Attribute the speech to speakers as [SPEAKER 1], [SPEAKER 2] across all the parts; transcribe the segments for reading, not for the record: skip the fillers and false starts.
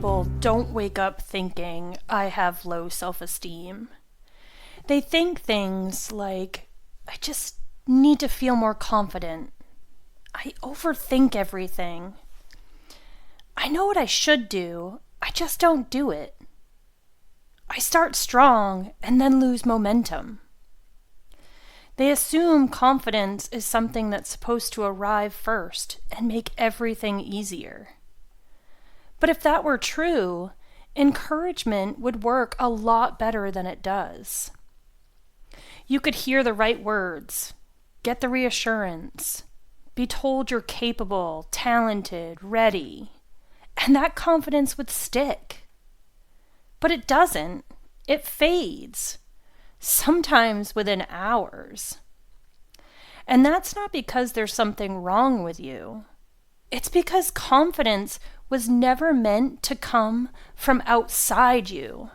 [SPEAKER 1] people don't wake up thinking, I have low self-esteem. They think things like, I just need to feel more confident. I overthink everything. I know what I should do, I just don't do it. I start strong and then lose momentum. They assume confidence is something that's supposed to arrive first and make everything easier. But if that were true, encouragement would work a lot better than it does. You could hear the right words, get the reassurance, be told you're capable, talented, ready, and that confidence would stick. But it doesn't. It fades, sometimes within hours. And that's not because there's something wrong with you. It's because confidence was never meant to come from outside you.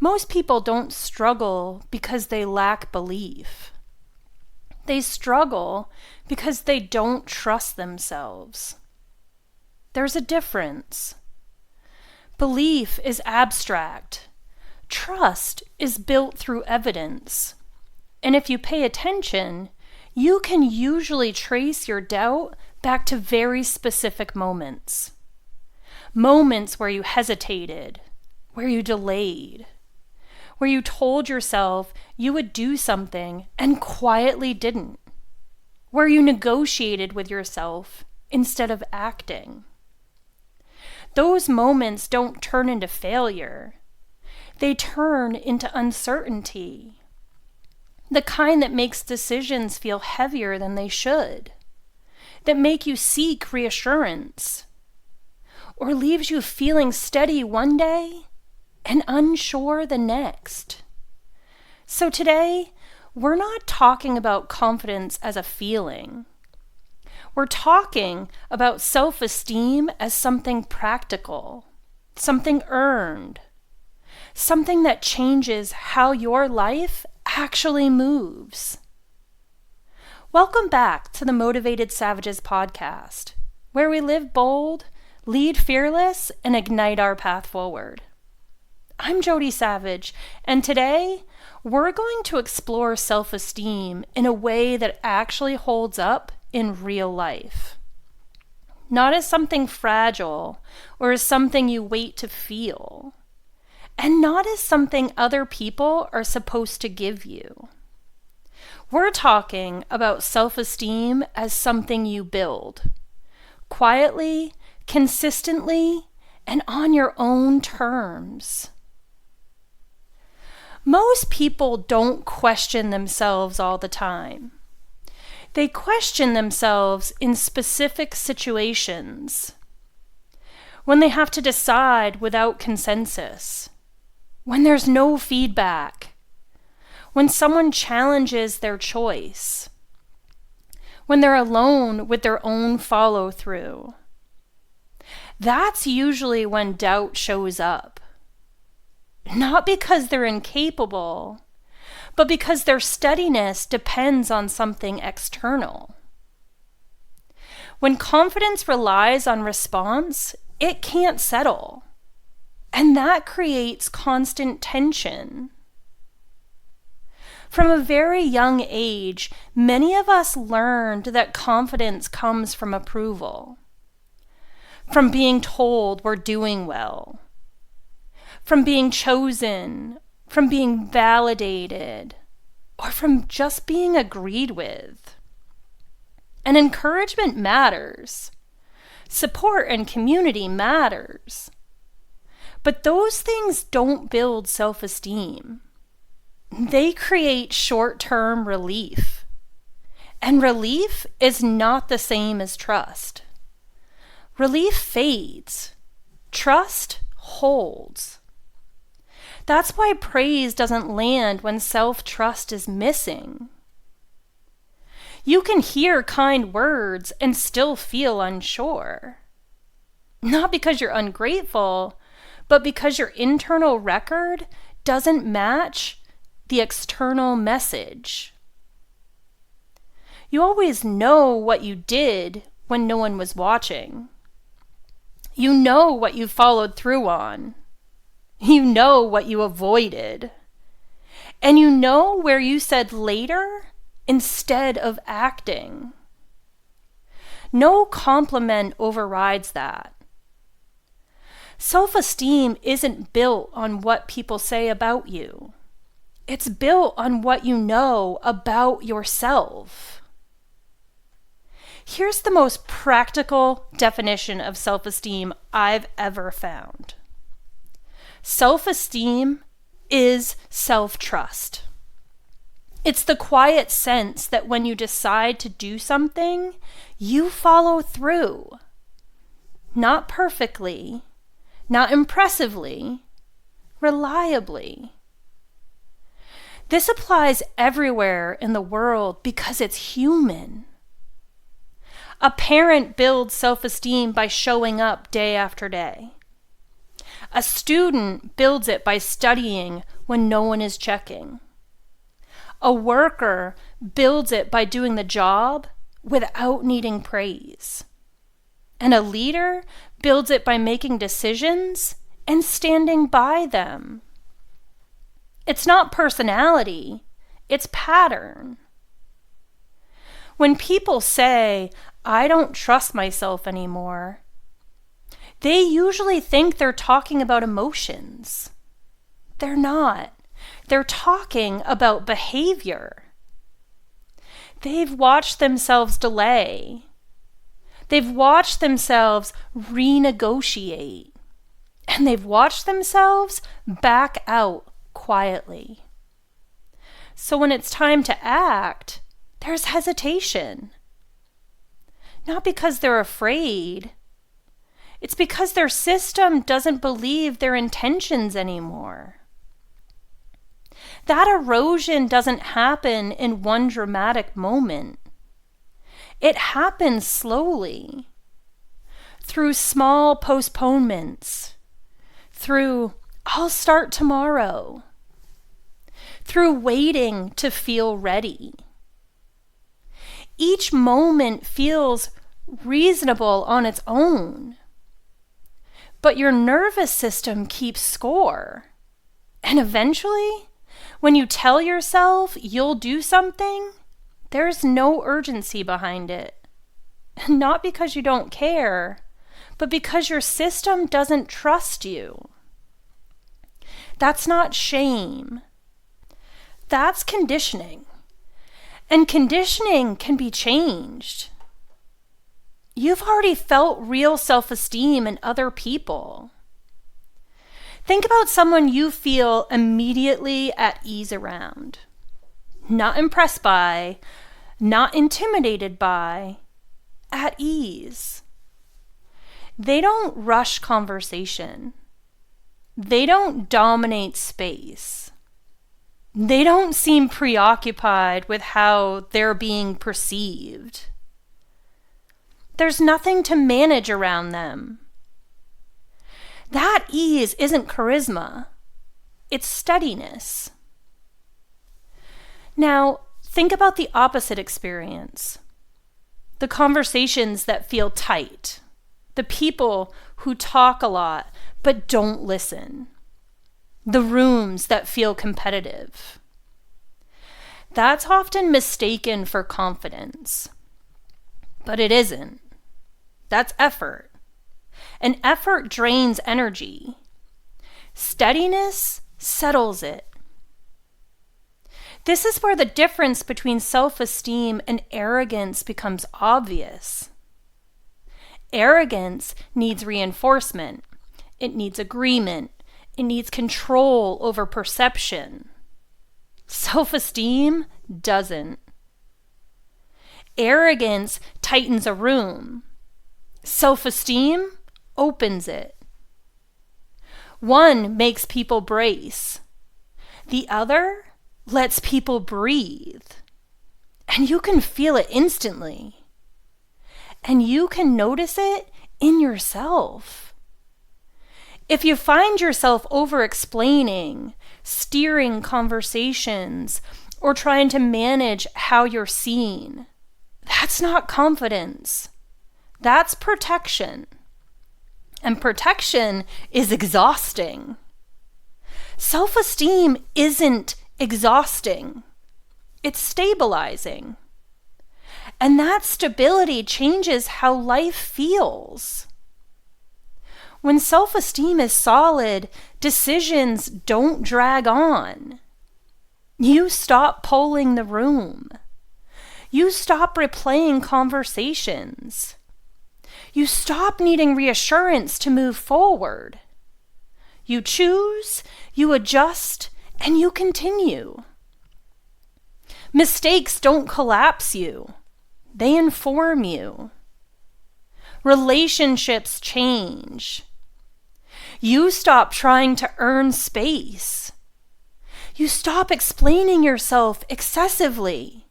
[SPEAKER 1] Most people don't struggle because they lack belief. They struggle because they don't trust themselves. There's a difference. Belief is abstract. Trust is built through evidence. And if you pay attention, you can usually trace your doubt back to very specific moments. Moments where you hesitated, where you delayed, where you told yourself you would do something and quietly didn't, where you negotiated with yourself instead of acting. Those moments don't turn into failure. They turn into uncertainty, the kind that makes decisions feel heavier than they should, that make you seek reassurance, or leaves you feeling steady one day and unsure the next. So today, we're not talking about confidence as a feeling. We're talking about self-esteem as something practical, something earned, something that changes how your life actually moves. Welcome back to the Motivated Savages Podcast, where we live bold, lead fearless, and ignite our path forward. I'm Jody Savage, and today we're going to explore self-esteem in a way that actually holds up in real life. Not as something fragile or as something you wait to feel, and not as something other people are supposed to give you. We're talking about self-esteem as something you build, quietly, consistently, and on your own terms. Most people don't question themselves all the time. They question themselves in specific situations, when they have to decide without consensus, when there's no feedback, when someone challenges their choice, when they're alone with their own follow-through. That's usually when doubt shows up. Not because they're incapable, but because their steadiness depends on something external. When confidence relies on response, it can't settle. And that creates constant tension. From a very young age, many of us learned that confidence comes from approval, from being told we're doing well, from being chosen, from being validated, or from just being agreed with. And encouragement matters. Support and community matters. But those things don't build self-esteem. They create short-term relief. And relief is not the same as trust. Relief fades. Trust holds. That's why praise doesn't land when self-trust is missing. You can hear kind words and still feel unsure. Not because you're ungrateful, but because your internal record doesn't match the external message. You always know what you did when no one was watching. You know what you followed through on. You know what you avoided. And you know where you said later instead of acting. No compliment overrides that. Self-esteem isn't built on what people say about you. It's built on what you know about yourself. Here's the most practical definition of self-esteem I've ever found. Self-esteem is self-trust. It's the quiet sense that when you decide to do something, you follow through. Not perfectly, not impressively, reliably. This applies everywhere in the world because it's human. A parent builds self-esteem by showing up day after day. A student builds it by studying when no one is checking. A worker builds it by doing the job without needing praise. And a leader builds it by making decisions and standing by them. It's not personality, it's pattern. When people say, "I don't trust myself anymore," they usually think they're talking about emotions. They're not. They're talking about behavior. They've watched themselves delay. They've watched themselves renegotiate. And they've watched themselves back out quietly. So when it's time to act, there's hesitation. Not because they're afraid. It's because their system doesn't believe their intentions anymore. That erosion doesn't happen in one dramatic moment. It happens slowly, through small postponements, through "I'll start tomorrow," through waiting to feel ready. Each moment feels reasonable on its own. But your nervous system keeps score. And eventually, when you tell yourself you'll do something, there's no urgency behind it. Not because you don't care, but because your system doesn't trust you. That's not shame. That's conditioning. And conditioning can be changed. You've already felt real self-esteem in other people. Think about someone you feel immediately at ease around. Not impressed by, not intimidated by, at ease. They don't rush conversation. They don't dominate space. They don't seem preoccupied with how they're being perceived. There's nothing to manage around them. That ease isn't charisma. It's steadiness. Now, think about the opposite experience. The conversations that feel tight. The people who talk a lot but don't listen. The rooms that feel competitive. That's often mistaken for confidence. But it isn't. That's effort. And effort drains energy. Steadiness settles it. This is where the difference between self-esteem and arrogance becomes obvious. Arrogance needs reinforcement. It needs agreement. It needs control over perception. Self-esteem doesn't. Arrogance tightens a room. Self-esteem opens it. One makes people brace. The other lets people breathe. And you can feel it instantly. And you can notice it in yourself. If you find yourself over-explaining, steering conversations, or trying to manage how you're seen, that's not confidence. That's protection. And protection is exhausting. Self-esteem isn't exhausting. It's stabilizing. And that stability changes how life feels. When self-esteem is solid, decisions don't drag on. You stop polling the room. You stop replaying conversations. You stop needing reassurance to move forward. You choose, you adjust, and you continue. Mistakes don't collapse you. They inform you. Relationships change. You stop trying to earn space. You stop explaining yourself excessively.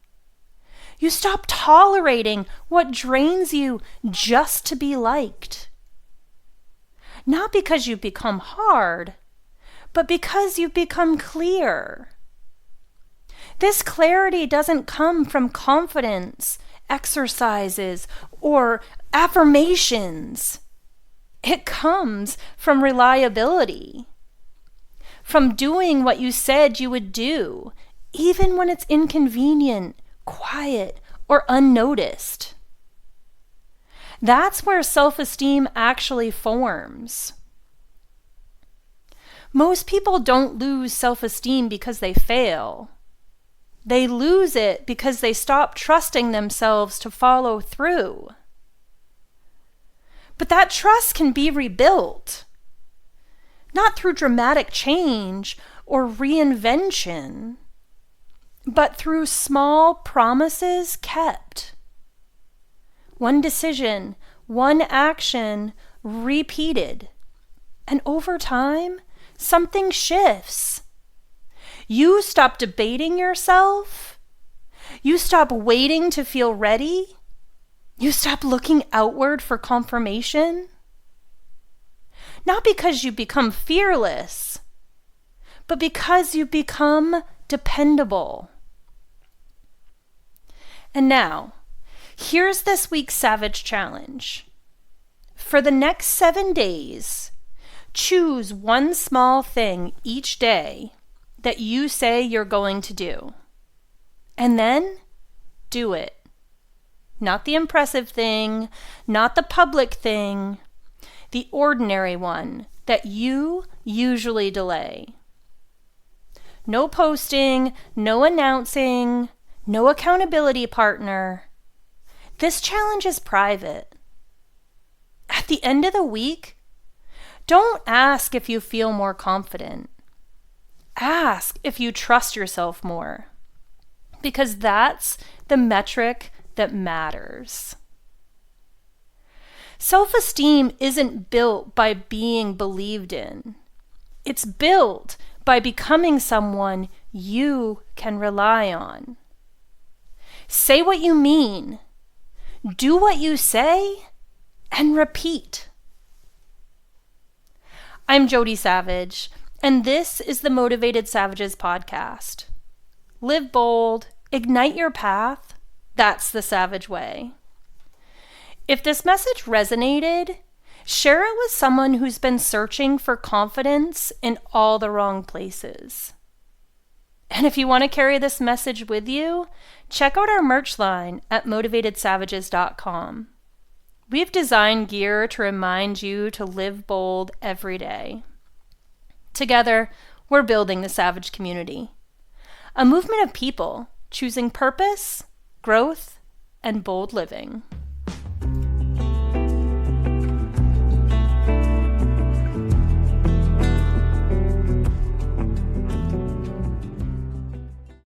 [SPEAKER 1] You stop tolerating what drains you just to be liked. Not because you've become hard, but because you've become clear. This clarity doesn't come from confidence, exercises, or affirmations. It comes from reliability, from doing what you said you would do, even when it's inconvenient, quiet, or unnoticed. That's where self-esteem actually forms. Most people don't lose self-esteem because they fail. They lose it because they stop trusting themselves to follow through. But that trust can be rebuilt, not through dramatic change or reinvention, but through small promises kept. One decision, one action, repeated. And over time, something shifts. You stop debating yourself. You stop waiting to feel ready. You stop looking outward for confirmation. Not because you become fearless, but because you become dependable. And now, here's this week's Savage Challenge. For the next 7 days, choose one small thing each day that you say you're going to do. And then do it. Not the impressive thing, not the public thing, the ordinary one that you usually delay. No posting, no announcing, no accountability partner. This challenge is private. At the end of the week, don't ask if you feel more confident. Ask if you trust yourself more, because that's the metric that matters. Self-esteem isn't built by being believed in. It's built by becoming someone you can rely on. Say what you mean, do what you say, and repeat. I'm Jody Savage, and this is the Motivated Savages Podcast. Live bold, ignite your path. That's the Savage way. If this message resonated, share it with someone who's been searching for confidence in all the wrong places. And if you want to carry this message with you, check out our merch line at motivatedsavages.com. We've designed gear to remind you to live bold every day. Together, we're building the Savage community, a movement of people choosing purpose, growth, and bold living.